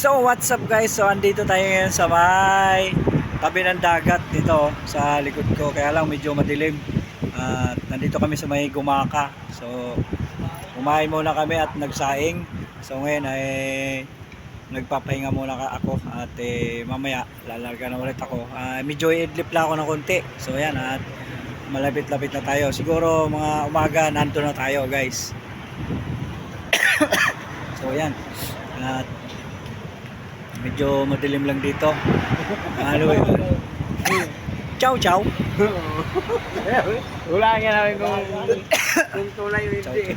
So what's up guys, so andito tayo ngayon sa may tabi ng dagat dito sa likod ko, kaya lang medyo madilim at nandito kami sa may Gumaka. So kumain muna kami at nagsaing. So ngayon ay nagpapahinga muna ako at mamaya lalarga na ulit ako. Medyo i-idlip lang ako ng konti. So yan, at malapit-lapit na tayo, siguro mga umaga nandito na tayo guys. So yan, at medyo madilim lang dito. Ano yun? Ciao, ciao. Wala nga namin kung tulay o hindi.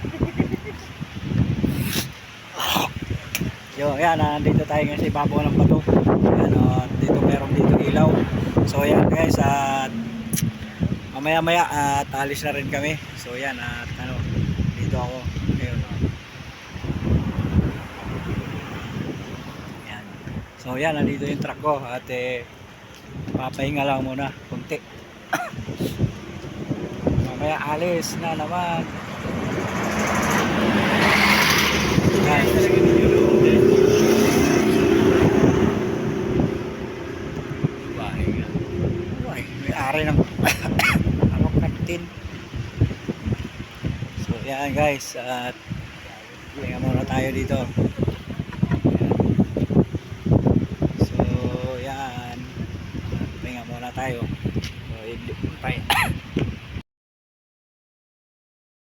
Yo, yan, nandito tayo ngayon sa ibabaw ng bato. Ano, dito meron dito ilaw. So yan guys, at mamaya-maya at alis na rin kami. So yan, at ano, dito ako. Ayun. Yan. So yan, nandito yung truck ko at papahinga lang muna konti. Mamaya alis na naman. Yan. Uy, may ari ng ano, kantin. So yan guys, at pahinga muna tayo dito.